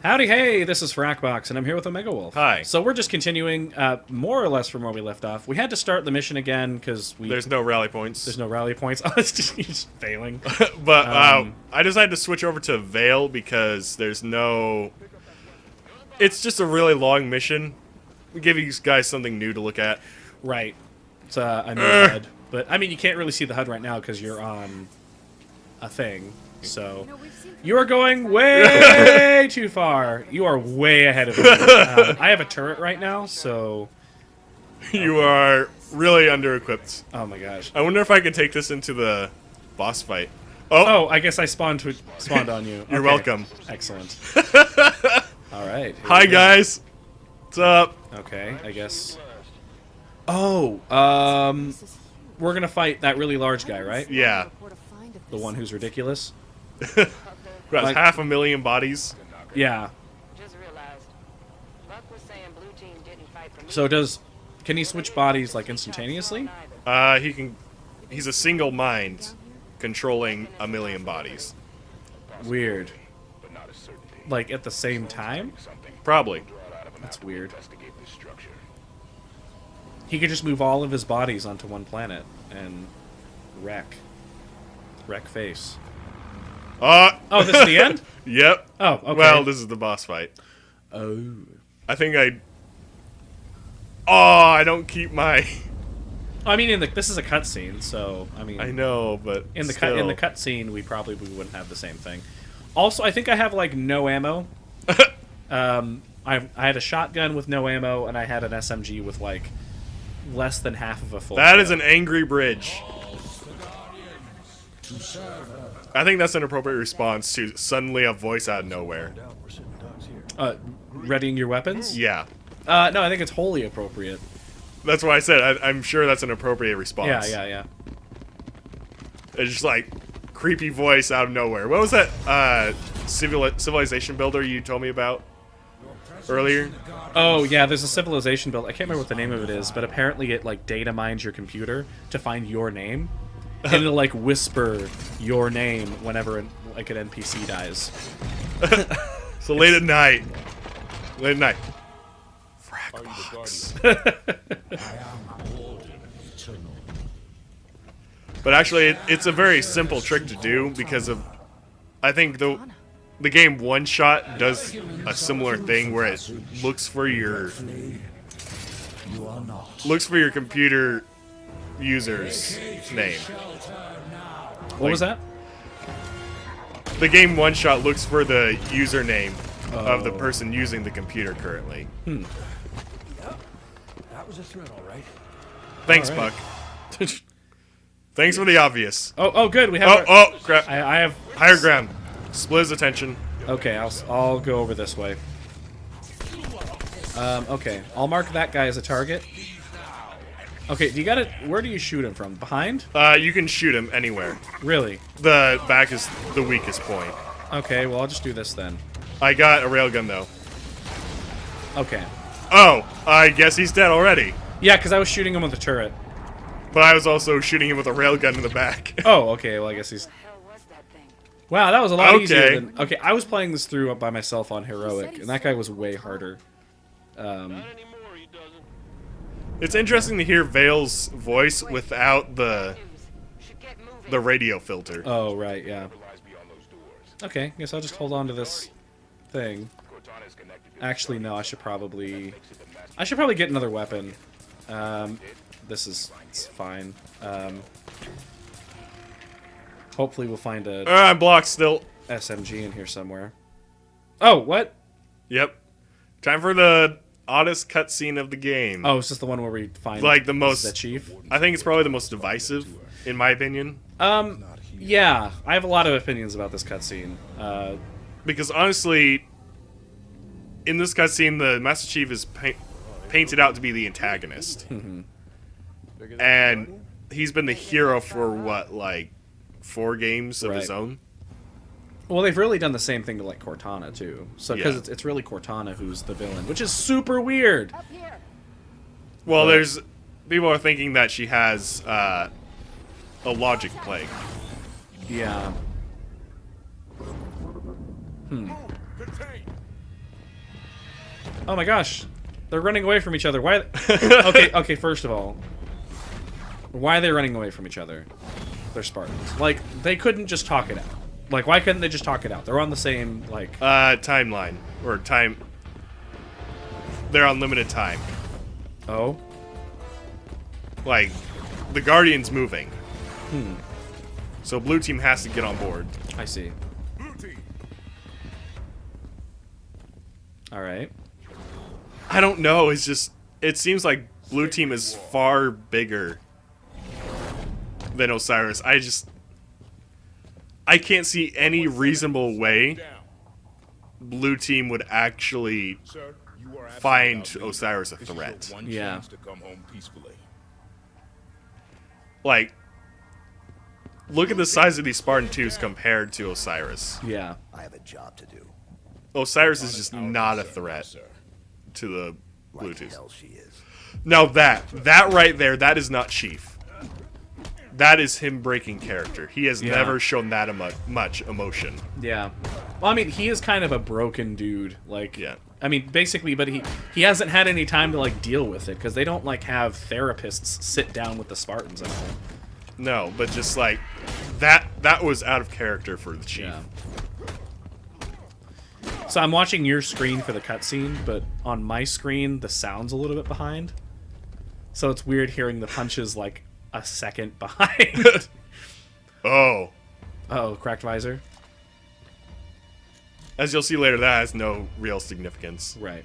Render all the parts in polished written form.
Howdy, hey, this is Frakbox, and I'm here with OmegaWolf. Hi. So we're just continuing, more or less from where we left off. We had to start the mission again, because There's no rally points. There's no rally points. Oh, it's just, you're just failing. But I decided to switch over to Veil because there's no... It's just a really long mission. We give you guys something new to look at. Right. It's a new HUD. But, I mean, you can't really see the HUD right now because you're on a thing, so... You are going way too far. You are way ahead of me. I have a turret right now, so... You are really under-equipped. Oh my gosh. I wonder if I can take this into the boss fight. Oh, I guess I spawned on you. You're Okay. welcome. Excellent. All right. Hi, guys. What's up? Okay, I guess. Oh, we're gonna fight that really large guy, right? Yeah. The one who's ridiculous. Got Like- 500,000 bodies. Yeah. Just realized. Locke was saying blue team didn't fight for me. So can he switch bodies like instantaneously? He can... He's a single mind controlling 1,000,000 bodies. Weird. Like at the same time? Probably. That's weird. He could just move all of his bodies onto one planet and wreck face. Oh, this is the end? Yep. Oh, okay. Well, this is the boss fight. Oh. I think I don't keep my... I mean, this is a cutscene, so I mean, I know, but in the still. in the cutscene, we wouldn't have the same thing. Also, I think I have like no ammo. I had a shotgun with no ammo, and I had an SMG with like less than half of a full. That is an angry bridge. I think that's an appropriate response to suddenly a voice out of nowhere. Readying your weapons? Yeah. No, I think it's wholly appropriate. That's why I said I'm sure that's an appropriate response. Yeah. It's just like creepy voice out of nowhere. What was that civilization builder you told me about earlier? Oh yeah, there's a civilization build. I can't remember what the name of it is, but apparently it like data mines your computer to find your name, and it'll like whisper your name whenever an NPC dies. So late at night. Frakbox. But actually, it's a very simple trick to do because of, I think the game One Shot does a similar thing where it looks for your computer user's name. What was that? The game One Shot looks for the username of the person using the computer currently. That was a threat, all right. Thanks, All right. Buck. Thanks for the obvious. Oh, good. We have. Oh, crap. I have. Higher ground. Split his attention. Okay, I'll go over this way. Okay, I'll mark that guy as a target. Okay, where do you shoot him from? Behind? You can shoot him anywhere. Really? The back is the weakest point. Okay, well I'll just do this then. I got a railgun though. Okay. Oh, I guess he's dead already. Yeah, because I was shooting him with a turret. But I was also shooting him with a railgun in the back. Oh, okay, well I guess he's... What the hell was that thing? Wow, that was a lot Okay. easier than... Okay, I was playing this through by myself on Heroic, and that guy was way harder. It's interesting to hear Vale's voice without the Should get moving. radio filter. Oh, right, yeah. Okay, guess I'll just hold on to this thing. Actually, no, I should probably get another weapon. It's fine. Hopefully we'll find a I'm blocked still. SMG in here somewhere. Oh, what? Yep. Time for the oddest cutscene of the game. Oh, it's just the one where we find Like the most- the chief. I think it's probably the most divisive, in my opinion. Yeah, I have a lot of opinions about this cutscene. Because honestly, in this cutscene, the Master Chief is painted out to be the antagonist. And he's been the hero for, what, like, 4 games of his Right. own? Well, they've really done the same thing to like Cortana too. So because Yeah. it's really Cortana who's the villain, which is super weird. Up here. Well, Right. there's... People are thinking that she has, a logic plague. Yeah. Oh my gosh. They're running away from each other. Why? Okay, first of all, why are they running away from each other? They're Spartans. Like, they couldn't just talk it out. Like, why couldn't they just talk it out? They're on the same, like... timeline. Or time... They're on limited time. Oh? Like, the Guardian's moving. Hmm. So blue team has to get on board. I see. Alright. I don't know, it's just... It seems like blue team is far bigger than Osiris. I can't see any reasonable way blue team would actually find Osiris a threat. Yeah. Like, look at the size of these Spartan 2s compared to Osiris. Yeah. I have a job to do. Osiris is just not a threat to the blue 2s. Hell she is. Now that right there, that is not Chief. That is him breaking character. He has never shown that much emotion. Yeah. Well, I mean, he is kind of a broken dude. Like, Yeah. I mean, basically, but he hasn't had any time to, like, deal with it, because they don't, like, have therapists sit down with the Spartans and all. No, but just, like, that was out of character for the Chief. Yeah. So I'm watching your screen for the cutscene, but on my screen, the sound's a little bit behind. So it's weird hearing the punches, like, a second behind. Oh. Uh-oh, cracked visor. As you'll see later, that has no real significance. Right.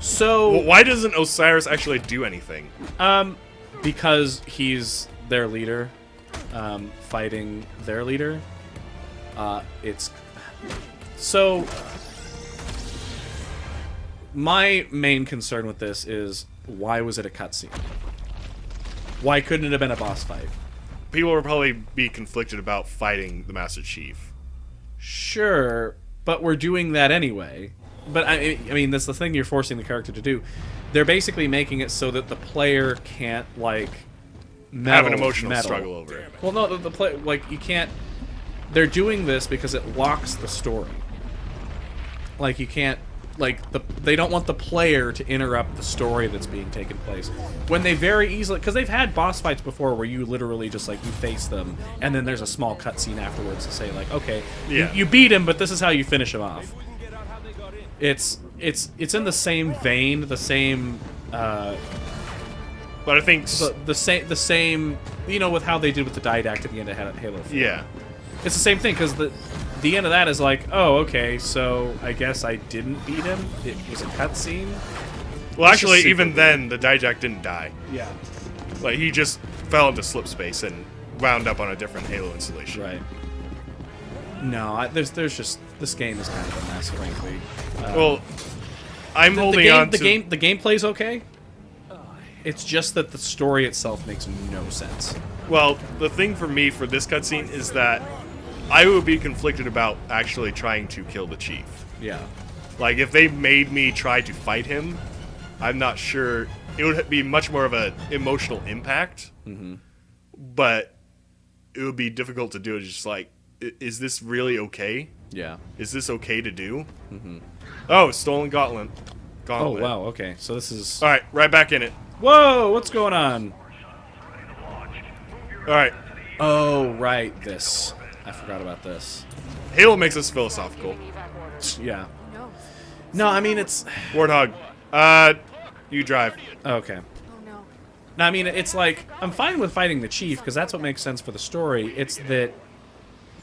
So... Well, why doesn't Osiris actually do anything? Because he's their leader, fighting their leader. It's... So... My main concern with this is, why was it a cutscene? Why couldn't it have been a boss fight? People will probably be conflicted about fighting the Master Chief. Sure, but we're doing that anyway. But, I mean, that's the thing you're forcing the character to do. They're basically making it so that the player can't, like, Have an emotional struggle over it. Well, no, the play, like, you can't... They're doing this because it locks the story. Like, you can't... Like, they don't want the player to interrupt the story that's being taken place. When they very easily... Because they've had boss fights before where you literally just, like, you face them, and then there's a small cutscene afterwards to say, like, okay, you beat him, but this is how you finish him off. It's in the same vein, the same... But I think... The same... You know, with how they did with the Didact at the end of Halo 4. Yeah. It's the same thing, because the end of that is like, oh, okay, so I guess I didn't beat him. It was a cutscene. Well, actually, even then, the Didact didn't die. Yeah. Like, he just fell into slip space and wound up on a different Halo installation. Right. No, there's just... This game is kind of a mess, frankly. Well, I'm holding on to... The gameplay's okay. It's just that the story itself makes no sense. Well, the thing for me for this cutscene is that I would be conflicted about actually trying to kill the Chief. Yeah. Like, if they made me try to fight him, I'm not sure... It would be much more of an emotional impact. Mm-hmm. But it would be difficult to do. It's just like, is this really okay? Yeah. Is this okay to do? Mm-hmm. Oh, stolen gauntlet. Oh, wow, okay. So this is... Alright, right back in it. Whoa, what's going on? Alright. Oh, right, this. I forgot about this. Halo makes us philosophical. Yeah. No, I mean, it's... Warthog, you drive. Okay. Oh no. No, I mean, it's like, I'm fine with fighting the Chief, because that's what makes sense for the story. It's that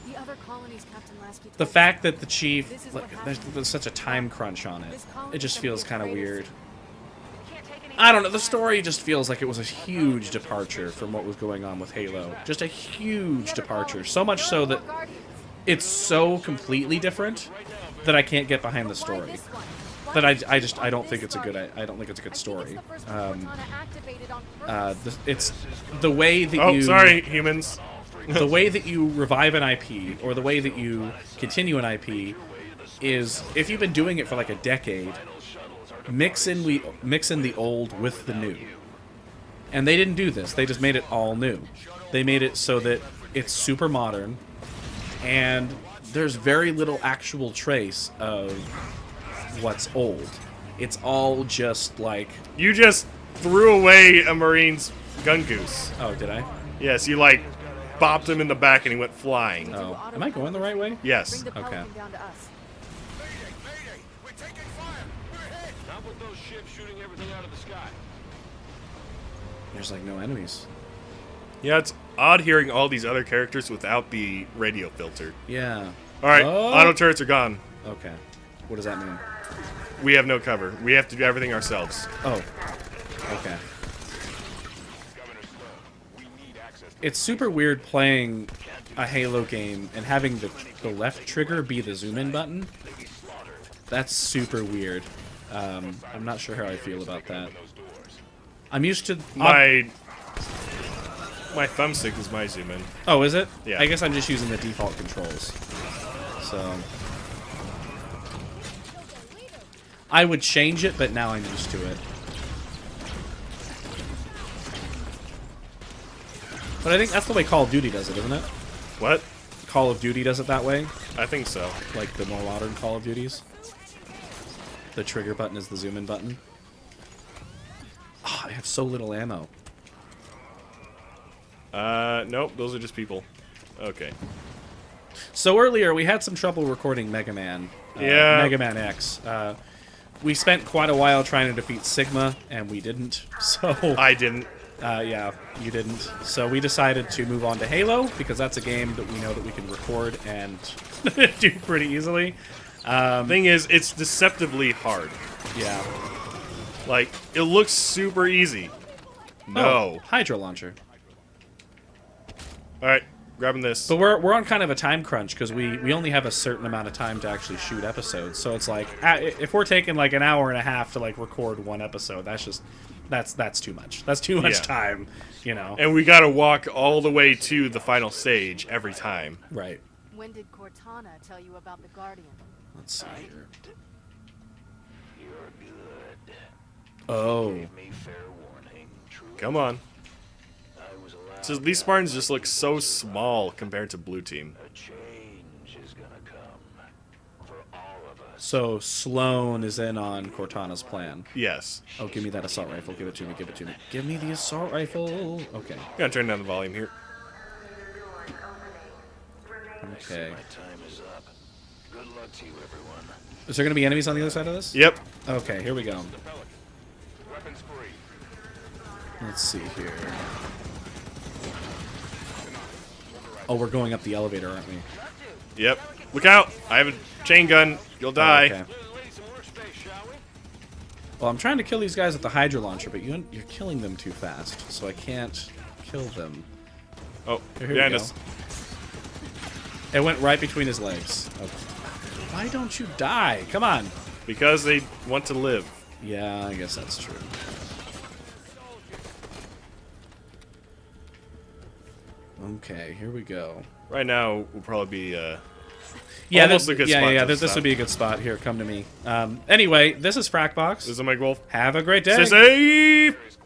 The other colonies, Captain Lasky. the fact that the Chief, like, there's such a time crunch on it, it just feels kind of weird. I don't know, the story just feels like it was a huge departure from what was going on with Halo. Just a huge departure. So much so that it's so completely different that I can't get behind the story. That I don't think it's a good story. It's the way that Oh, you... sorry, humans. The way that you revive an IP, or the way that you continue an IP, is, if you've been doing it for like a decade, mix in the old with the new. And they didn't do this. They just made it all new. They made it so that it's super modern, and there's very little actual trace of what's old. It's all just like... You just threw away a Marine's gun goose. Oh, did I? Yes, you like bopped him in the back and he went flying. Oh, am I going the right way? Yes. Bring the Okay. Pelican down to us. We're taking fire! We're hit! Not with those ships shooting everything out of the sky. There's like no enemies. Yeah, it's odd hearing all these other characters without the radio filter. Yeah. All right, Oh. auto turrets are gone. Okay. What does that mean? We have no cover. We have to do everything ourselves. Oh. Okay. It's super weird playing a Halo game and having the left trigger be the zoom in button. That's super weird. I'm not sure how I feel about that. I'm used to... My thumbstick is my zoom in. Oh, is it? Yeah. I guess I'm just using the default controls. So... I would change it, but now I'm used to it. But I think that's the way Call of Duty does it, isn't it? What? Call of Duty does it that way? I think so. Like the more modern Call of Duties? The trigger button is the zoom in button? Oh, I have so little ammo. Nope, those are just people. Okay. So earlier, we had some trouble recording Mega Man. Yeah. Mega Man X. We spent quite a while trying to defeat Sigma, and we didn't. So... I didn't. Yeah, you didn't. So we decided to move on to Halo, because that's a game that we know that we can record and do pretty easily. Thing is, it's deceptively hard. Yeah. Like, it looks super easy. No. Oh, Hydra Launcher. Alright, grabbing this. But we're on kind of a time crunch, because we only have a certain amount of time to actually shoot episodes. So it's like, if we're taking like an hour and a half to like record one episode, that's just... That's too much. That's too much Yeah. time, you know. And we gotta walk all the way to the final stage every time. Right. When did Cortana tell you about the Guardian? Let's see here. You're good. Oh. Me fair warning. Truly, Come on. I was allowed. So these Spartans just look so small compared to Blue Team. A change is gonna come for all of us. So Sloan is in on Cortana's plan. Yes. Oh, give me that assault rifle. Give it to me. Give it to me. Give me the assault rifle. Okay. Gotta turn down the volume here. Okay. My time is up. Good luck to you, everyone. Is there going to be enemies on the other side of this? Yep. Okay, here we go. The Pelican. Weapons free. Let's see here. Oh, we're going up the elevator, aren't we? Yep. Look out! I have a chain gun. You'll die. Okay. Well, I'm trying to kill these guys with the Hydra launcher, but you're killing them too fast, so I can't kill them. Oh, Here we behind go. us. It went right between his legs. Okay. Why don't you die? Come on. Because they want to live. Yeah, I guess that's true. Okay, here we go. Right now will probably be Yeah, almost this, a good yeah, spot. yeah. to This stop. would be a good spot. Here, come to me. Anyway, this is Frakbox. This is OmegaWolf. Have a great day. Stay safe!